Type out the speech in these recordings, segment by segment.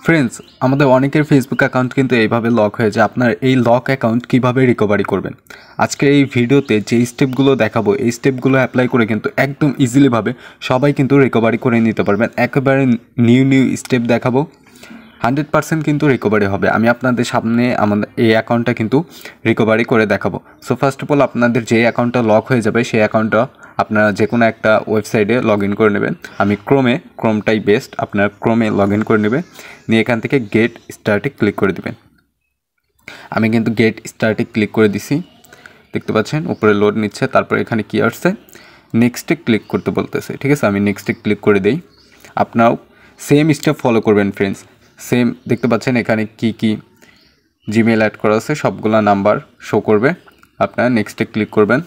Friends, আমাদের অনেকের Facebook account কিন্তু এইভাবে লক হয়ে যায়। আপনার এই লক অ্যাকাউন্ট কিভাবে রিকভারি করবেন, আজকের এই ভিডিওতে যে স্টেপগুলো দেখাবো এই স্টেপগুলো অ্যাপ্লাই করে কিন্তু একদম ইজিলিভাবে সবাই কিন্তু রিকভারি করে নিতে পারবেন। একেবারে নিউ স্টেপ দেখাবো, 100% কিন্তু রিকভারি হবে। আমি আপনাদের সামনে আমাদের এই অ্যাকাউন্টটা কিন্তু রিকভারি করে দেখাবো। সো ফার্স্ট অফ অল, আপনাদের যে অ্যাকাউন্টটা লক হয়ে যাবে সেই অ্যাকাউন্টটা আপনারা যে কোনো একটা ওয়েবসাইটে লগ ইন করে নেবেন। আমি ক্রোমটাই বেস্ট, আপনার ক্রোমে লগ ইন করে নেবেন, নিয়ে এখান থেকে গেট স্টার্টে ক্লিক করে দেবেন। আমি কিন্তু গেট স্টার্টে ক্লিক করে দিছি, দেখতে পাচ্ছেন উপরে লোড নিচ্ছে। তারপর এখানে কি আসছে, নেক্সটে ক্লিক করতে বলতেছে। ঠিক আছে, আমি নেক্সটে ক্লিক করে দেই। আপনারাও সেম স্টেপ ফলো করবেন ফ্রেন্ডস। সেম দেখতে পাচ্ছেন এখানে কি জিমেল অ্যাড করা আছে, সবগুলা নাম্বার শো করবে। আপনারা নেক্সটে ক্লিক করবেন।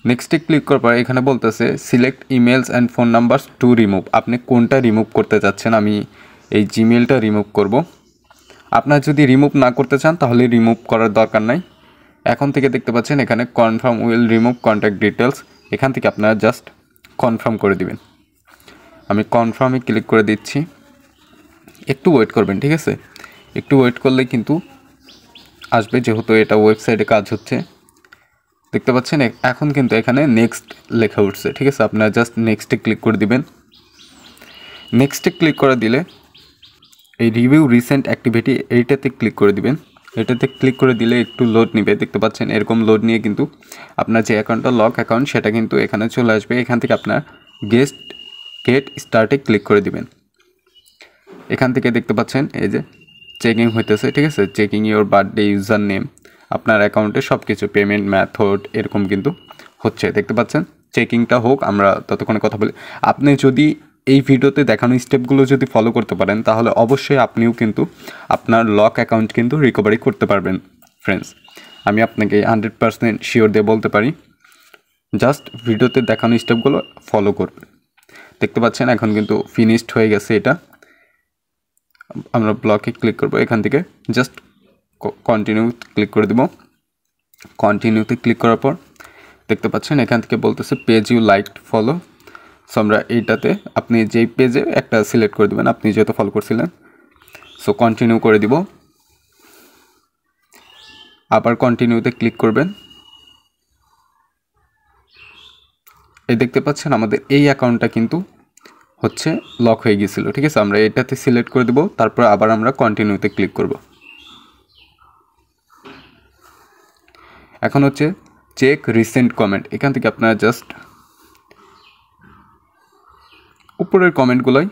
নেক্সটে ক্লিক করার পর এখানে বলতেছে select emails and phone numbers to remove. আপনি কোনটা রিমুভ করতে চাচ্ছেন? আমি এই জিমেলটা রিমুভ করব। আপনার যদি রিমুভ না করতে চান তাহলে রিমুভ করার দরকার নাই। এখন থেকে দেখতে পাচ্ছেন এখানে confirm will remove contact details, এখান থেকে আপনারা জাস্ট কনফার্ম করে দিবেন। আমি কনফার্মে ক্লিক করে দিচ্ছি। একটু ওয়েট করবেন, ঠিক আছে? একটু ওয়েট করলে কিন্তু আসবে, যেহেতু এটা ওয়েবসাইটে কাজ হচ্ছে। দেখতে পাচ্ছেন এখন কিন্তু এখানে নেক্সট লেখা উঠছে। ঠিক আছে, আপনারা জাস্ট নেক্সটে ক্লিক করে দিবেন। নেক্সটে ক্লিক করে দিলে এই রিভিউ রিসেন্ট অ্যাক্টিভিটি এইটাতে ক্লিক করে দিবেন। এটাতে ক্লিক করে দিলে একটু লোড নেবে, দেখতে পাচ্ছেন এরকম লোড নিয়ে কিন্তু আপনার যে অ্যাকাউন্টটা লক অ্যাকাউন্ট সেটা কিন্তু এখানে চলে আসবে। এখান থেকে আপনার গেট স্টার্টে ক্লিক করে দিবেন। এখান থেকে দেখতে পাচ্ছেন এই যে চেকিং হইতেছে। ঠিক আছে, checking your birthday, user name, আপনার অ্যাকাউন্টে সব কিছু, পেমেন্ট মেথড এরকম কিন্তু হচ্ছে। দেখতে পাচ্ছেন চেকিংটা হোক, আমরা ততক্ষণে কথা বলি। আপনি যদি এই ভিডিওতে দেখানো স্টেপগুলো যদি ফলো করতে পারেন তাহলে অবশ্যই আপনিও কিন্তু আপনার লক অ্যাকাউন্ট কিন্তু রিকভারি করতে পারবেন ফ্রেন্ডস। আমি আপনাকে 100% শিওর দিয়ে বলতে পারি। জাস্ট ভিডিওতে দেখানো স্টেপগুলো ফলো করবেন। দেখতে পাচ্ছেন এখন কিন্তু ফিনিশড হয়ে গেছে এটা। আমরা ব্লকে ক্লিক করব, এখান থেকে জাস্ট কন্টিনিউ ক্লিক করে দেব। কন্টিনিউতে ক্লিক করার পর দেখতে পাচ্ছেন এখান থেকে বলতেছে page you like follow. So আমরা এইটাতে আপনি যেই পেজে একটা সিলেক্ট করে দেবেন, আপনি যেহেতু ফলো করছিলেন। সো কন্টিনিউ করে দিব, আবার কন্টিনিউতে ক্লিক করবেন। এই দেখতে পাচ্ছেন আমাদের এই অ্যাকাউন্টটা কিন্তু হচ্ছে লক হয়ে গিয়েছিল। ঠিক আছে, আমরা এটাতে সিলেক্ট করে দেব, তারপর আবার আমরা কন্টিনিউতে ক্লিক করব। এখন হচ্ছে চেক রিসেন্ট কমেন্ট, এখান থেকে আপনারা জাস্ট উপরের কমেন্টগুলোই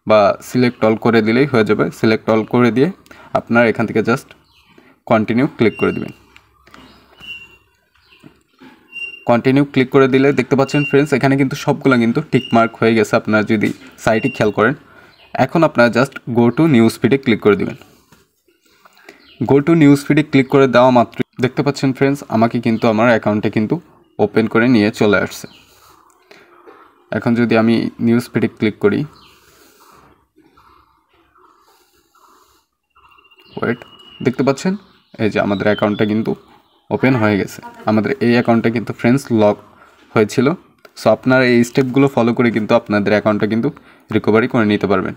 বা সিলেক্ট অল করে দিলেই হয়ে যাবে। সিলেক্ট অল করে দিয়ে আপনারা এখান থেকে জাস্ট কন্টিনিউ ক্লিক করে দেবেন। কন্টিনিউ ক্লিক করে দিলে দেখতে পাচ্ছেন ফ্রেন্ডস এখানে কিন্তু সবগুলো কিন্তু টিকমার্ক হয়ে গেছে, আপনারা যদি সাইটে খেয়াল করেন। এখন আপনারা জাস্ট গো টু নিউজ ফিডে ক্লিক করে দেবেন। গো টু নিউজ ফিডে ক্লিক করে দেওয়া মাত্র দেখতে পাচ্ছেন ফ্রেন্ডস আমাকে কিন্তু আমার অ্যাকাউন্টে কিন্তু ওপেন করে নিয়ে চলে আসছে। এখন যদি আমি নিউজ ফিডে ক্লিক করি, ওয়েট, দেখতে পাচ্ছেন এই যে আমাদের অ্যাকাউন্টটা কিন্তু ওপেন হয়ে গেছে। আমাদের এই অ্যাকাউন্টটা কিন্তু ফ্রেন্ডস লক হয়েছিল। সো আপনারা এই স্টেপগুলো ফলো করে কিন্তু আপনাদের অ্যাকাউন্টটা কিন্তু রিকভারি করে নিতে পারবেন।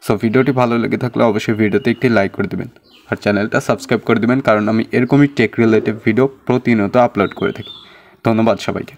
সো ভিডিওটি ভালো লেগে থাকলে অবশ্যই ভিডিওতে একটি লাইক করে দেবেন আর চ্যানেলটা সাবস্ক্রাইব করে দেবেন, কারণ আমি এরকমই টেক রিলেটেড ভিডিও প্রতিনিয়ত আপলোড করে থাকি। ধন্যবাদ সবাইকে।